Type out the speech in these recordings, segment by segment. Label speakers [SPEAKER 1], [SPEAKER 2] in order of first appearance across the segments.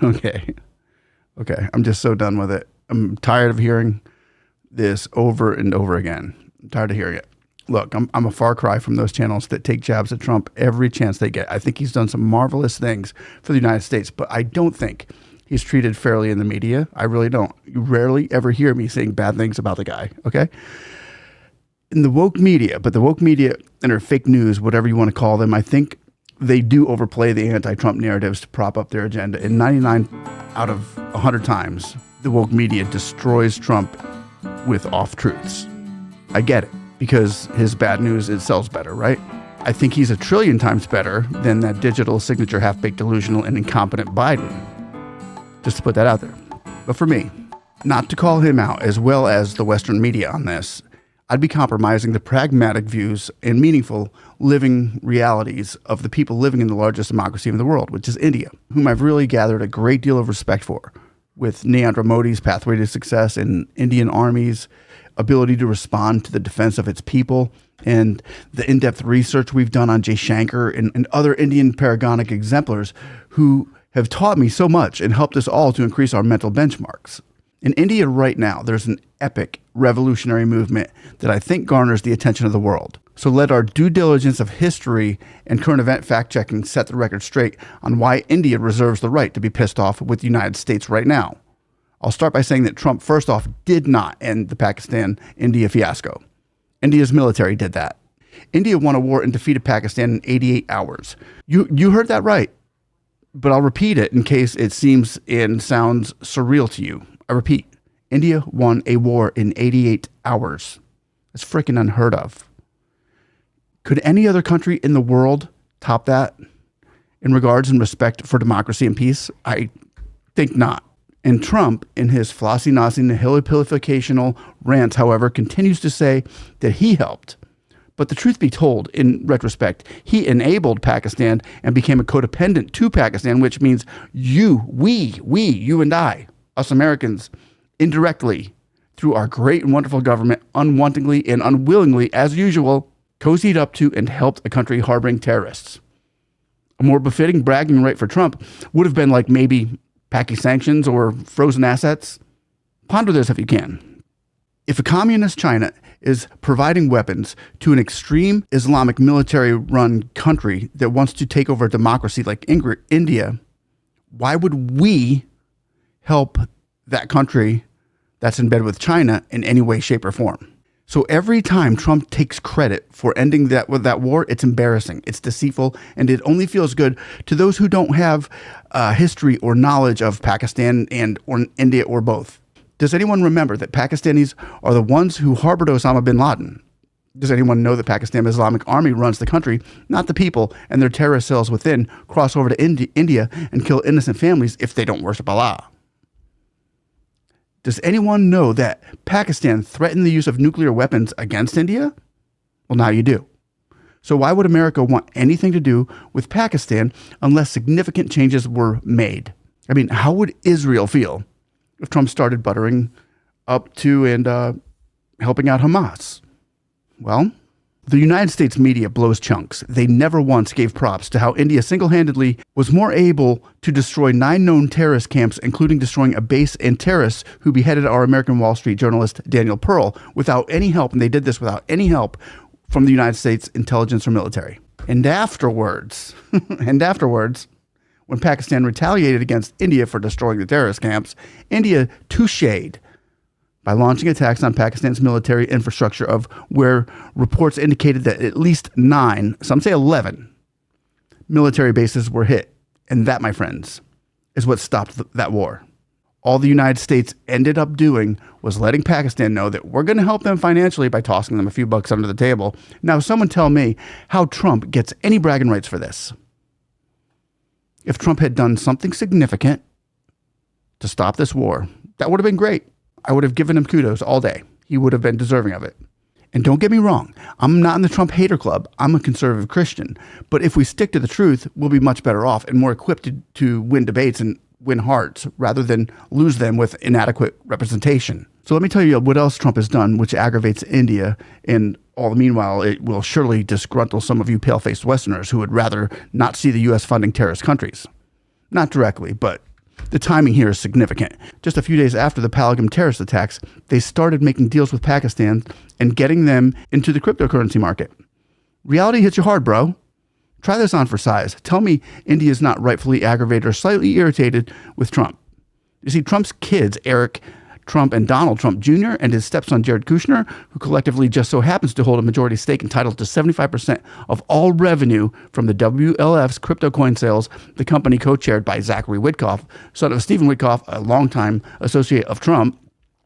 [SPEAKER 1] Okay. Okay. I'm just so done with it. I'm tired of hearing this over and over again. I'm tired of hearing it. Look, I'm a far cry from those channels that take jabs at Trump every chance they get. I think he's done some marvelous things for the United States, but I don't think he's treated fairly in the media. I really don't. You rarely ever hear me saying bad things about the guy, okay? In the woke media, but the woke media and their fake news, whatever you want to call them, I think they do overplay the anti-Trump narratives to prop up their agenda. And 99 out of 100 times, the woke media destroys Trump with off-truths. I get it, because his bad news, it sells better, right? I think he's a trillion times better than that digital signature half-baked delusional and incompetent Biden. Just to put that out there. But for me, not to call him out as well as the Western media on this, I'd be compromising the pragmatic views and meaningful living realities of the people living in the largest democracy in the world, which is India, whom I've really gathered a great deal of respect for, with Narendra Modi's pathway to success in Indian armies, ability to respond to the defense of its people, and the in-depth research we've done on Jay Shankar and other Indian paragonic exemplars who have taught me so much and helped us all to increase our mental benchmarks. In India right now, there's an epic revolutionary movement that I think garners the attention of the world. So let our due diligence of history and current event fact-checking set the record straight on why India reserves the right to be pissed off with the United States right now. I'll start by saying that Trump, first off, did not end the Pakistan-India fiasco. India's military did that. India won a war and defeated Pakistan in 88 hours. You heard that right, but I'll repeat it in case it seems and sounds surreal to you. I repeat, India won a war in 88 hours. That's freaking unheard of. Could any other country in the world top that in regards and respect for democracy and peace? I think not. And Trump, in his flossy-nossy, nihilopilificational rants, however, continues to say that he helped. But the truth be told, in retrospect, he enabled Pakistan and became a codependent to Pakistan, which means you and I, us Americans, indirectly, through our great and wonderful government, unwantingly and unwillingly, as usual, cozied up to and helped a country harboring terrorists. A more befitting bragging right for Trump would have been like maybe Paki sanctions or frozen assets. Ponder this if you can. If a communist China is providing weapons to an extreme Islamic military-run country that wants to take over a democracy like India, why would we help that country that's in bed with China in any way, shape, or form? So every time Trump takes credit for ending that war, it's embarrassing, it's deceitful, and it only feels good to those who don't have history or knowledge of Pakistan or India or both. Does anyone remember that Pakistanis are the ones who harbored Osama bin Laden? Does anyone know that Pakistan Islamic Army runs the country, not the people, and their terrorist cells within cross over to India and kill innocent families if they don't worship Allah? Does anyone know that Pakistan threatened the use of nuclear weapons against India? Well, now you do. So why would America want anything to do with Pakistan unless significant changes were made? I mean, how would Israel feel if Trump started buttering up to and helping out Hamas? Well, the United States media blows chunks. They never once gave props to how India single-handedly was more able to destroy 9 known terrorist camps, including destroying a base and terrorists who beheaded our American Wall Street journalist Daniel Pearl without any help, and they did this without any help from the United States intelligence or military. And afterwards, when Pakistan retaliated against India for destroying the terrorist camps, India toucheed by launching attacks on Pakistan's military infrastructure, of where reports indicated that at least 9, some say 11, military bases were hit. And that, my friends, is what stopped that war. All the United States ended up doing was letting Pakistan know that we're going to help them financially by tossing them a few bucks under the table. Now, someone tell me how Trump gets any bragging rights for this. If Trump had done something significant to stop this war, that would have been great. I would have given him kudos all day. He would have been deserving of it. And don't get me wrong, I'm not in the Trump hater club. I'm a conservative Christian. But if we stick to the truth, we'll be much better off and more equipped to win debates and win hearts rather than lose them with inadequate representation. So let me tell you what else Trump has done, which aggravates India. And all the meanwhile, it will surely disgruntle some of you pale-faced Westerners who would rather not see the U.S. funding terrorist countries. Not directly, but The timing here is significant. Just a few days after the Pahalgam terrorist attacks, they started making deals with Pakistan and getting them into the cryptocurrency market. Reality hits you hard, bro. Try this on for size. Tell me India is not rightfully aggravated or slightly irritated with Trump. You see, Trump's kids, Eric Trump and Donald Trump Jr., and his stepson, Jared Kushner, who collectively just so happens to hold a majority stake entitled to 75% of all revenue from the WLF's crypto coin sales, the company co-chaired by Zachary Witkoff, son of Stephen Witkoff, a longtime associate of Trump,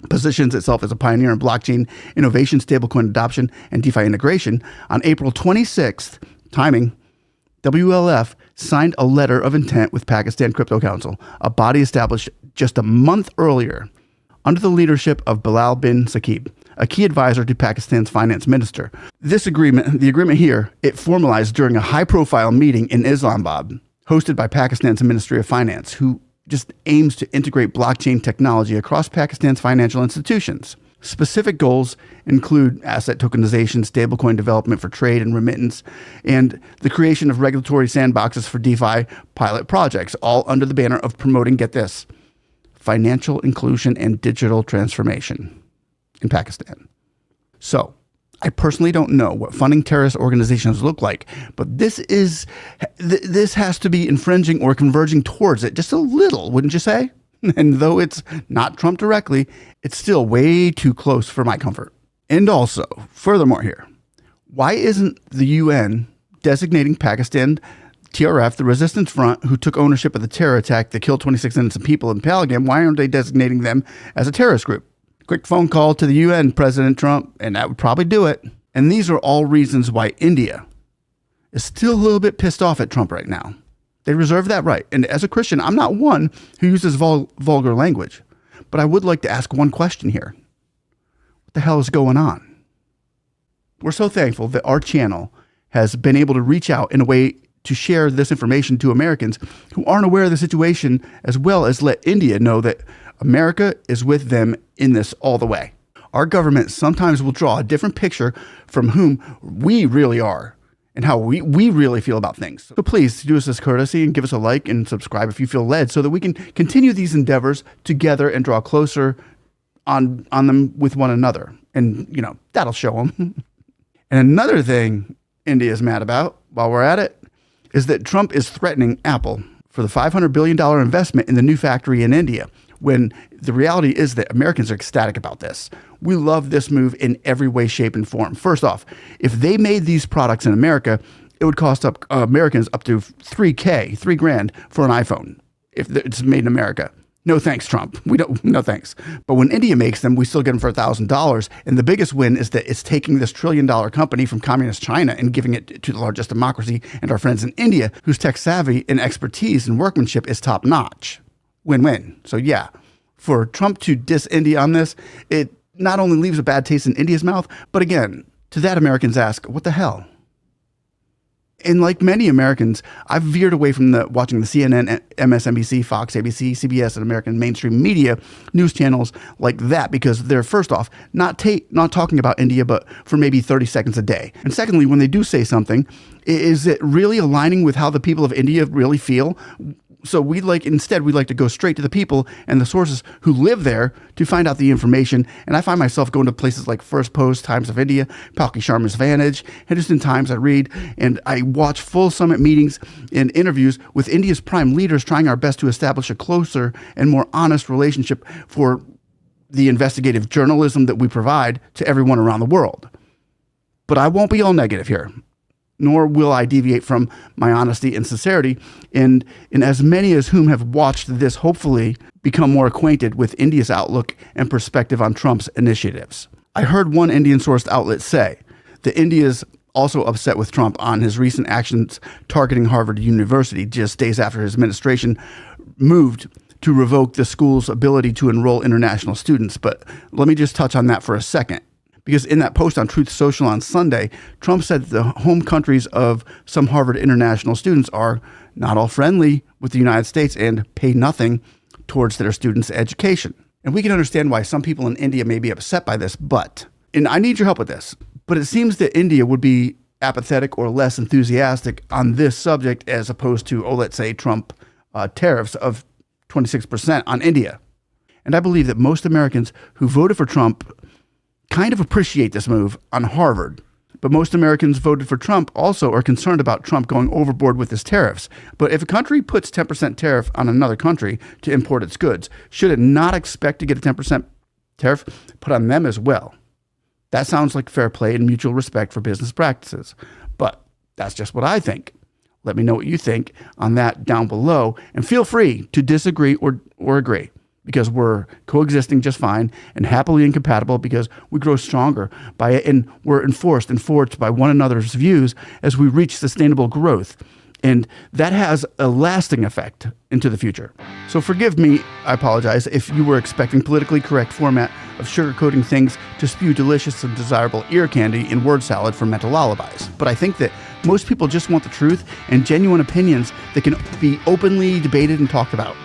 [SPEAKER 1] positions itself as a pioneer in blockchain innovation, stablecoin adoption, and DeFi integration. On April 26th, timing, WLF signed a letter of intent with Pakistan Crypto Council, a body established just a month earlier under the leadership of Bilal bin Saqib, a key advisor to Pakistan's finance minister. This agreement, the agreement here, it formalized during a high-profile meeting in Islamabad, hosted by Pakistan's Ministry of Finance, who just aims to integrate blockchain technology across Pakistan's financial institutions. Specific goals include asset tokenization, stablecoin development for trade and remittance, and the creation of regulatory sandboxes for DeFi pilot projects, all under the banner of promoting, get this, financial inclusion and digital transformation in Pakistan. So, I personally don't know what funding terrorist organizations look like, but this has to be infringing or converging towards it just a little, wouldn't you say? And though it's not Trump directly, it's still way too close for my comfort. And also, furthermore here, why isn't the UN designating Pakistan TRF, the resistance front who took ownership of the terror attack that killed 26 innocent people in Pahalgam? Why aren't they designating them as a terrorist group? Quick phone call to the UN, President Trump, and that would probably do it. And these are all reasons why India is still a little bit pissed off at Trump right now. They reserve that right. And as a Christian, I'm not one who uses vulgar language, but I would like to ask one question here. What the hell is going on? We're so thankful that our channel has been able to reach out in a way to share this information to Americans who aren't aware of the situation, as well as let India know that America is with them in this all the way. Our government sometimes will draw a different picture from whom we really are and how we really feel about things. So please do us this courtesy and give us a like and subscribe if you feel led, so that we can continue these endeavors together and draw closer on them with one another. And, you know, that'll show them. And another thing India is mad about, while we're at it, is that Trump is threatening Apple for the $500 billion investment in the new factory in India, when the reality is that Americans are ecstatic about this. We love this move in every way, shape, and form. First off, if they made these products in America, it would cost Americans up to $3,000 for an iPhone if it's made in America. No thanks, Trump. No thanks. But when India makes them, we still get them for $1,000. And the biggest win is that it's taking this $1 trillion company from communist China and giving it to the largest democracy and our friends in India, whose tech savvy and expertise and workmanship is top notch. Win-win. So yeah, for Trump to diss India on this, it not only leaves a bad taste in India's mouth, but again, to that Americans ask, what the hell? And like many Americans, I've veered away from watching the CNN, MSNBC, Fox, ABC, CBS, and American mainstream media news channels like that, because they're, first off, not talking about India, but for maybe 30 seconds a day. And secondly, when they do say something, is it really aligning with how the people of India really feel? So instead we'd like to go straight to the people and the sources who live there to find out the information. And I find myself going to places like First Post, Times of India, Palki Sharma's Vantage, Hindustan Times I read, and I watch full summit meetings and interviews with India's prime leaders, trying our best to establish a closer and more honest relationship for the investigative journalism that we provide to everyone around the world. But I won't be all negative here, nor will I deviate from my honesty and sincerity, and as many as whom have watched this hopefully become more acquainted with India's outlook and perspective on Trump's initiatives. I heard one Indian-sourced outlet say that India is also upset with Trump on his recent actions targeting Harvard University, just days after his administration moved to revoke the school's ability to enroll international students. But let me just touch on that for a second. Because in that post on Truth Social on Sunday, Trump said the home countries of some Harvard international students are not all friendly with the United States and pay nothing towards their students' education. And we can understand why some people in India may be upset by this, and I need your help with this, but it seems that India would be apathetic or less enthusiastic on this subject as opposed to, let's say, Trump tariffs of 26% on India. And I believe that most Americans who voted for Trump kind of appreciate this move on Harvard. But most Americans voted for Trump also are concerned about Trump going overboard with his tariffs. But if a country puts 10% tariff on another country to import its goods, should it not expect to get a 10% tariff put on them as well? That sounds like fair play and mutual respect for business practices. But that's just what I think. Let me know what you think on that down below, and feel free to disagree or agree, because we're coexisting just fine and happily incompatible, because we grow stronger by it, and we're enforced and forged by one another's views as we reach sustainable growth. And that has a lasting effect into the future. So forgive me, I apologize, if you were expecting politically correct format of sugarcoating things to spew delicious and desirable ear candy in word salad for mental lullabies. But I think that most people just want the truth and genuine opinions that can be openly debated and talked about.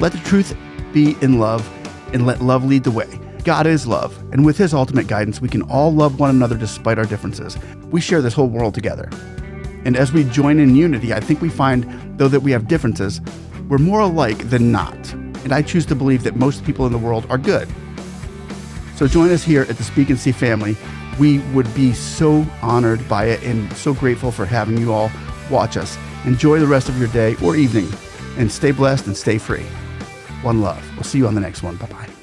[SPEAKER 1] Let the truth be in love, and let love lead the way. God is love, and with his ultimate guidance, we can all love one another despite our differences. We share this whole world together. And as we join in unity, I think we find, though that we have differences, we're more alike than not. And I choose to believe that most people in the world are good. So join us here at the Speak and See family. We would be so honored by it and so grateful for having you all watch us. Enjoy the rest of your day or evening, and stay blessed and stay free. One love. We'll see you on the next one. Bye-bye.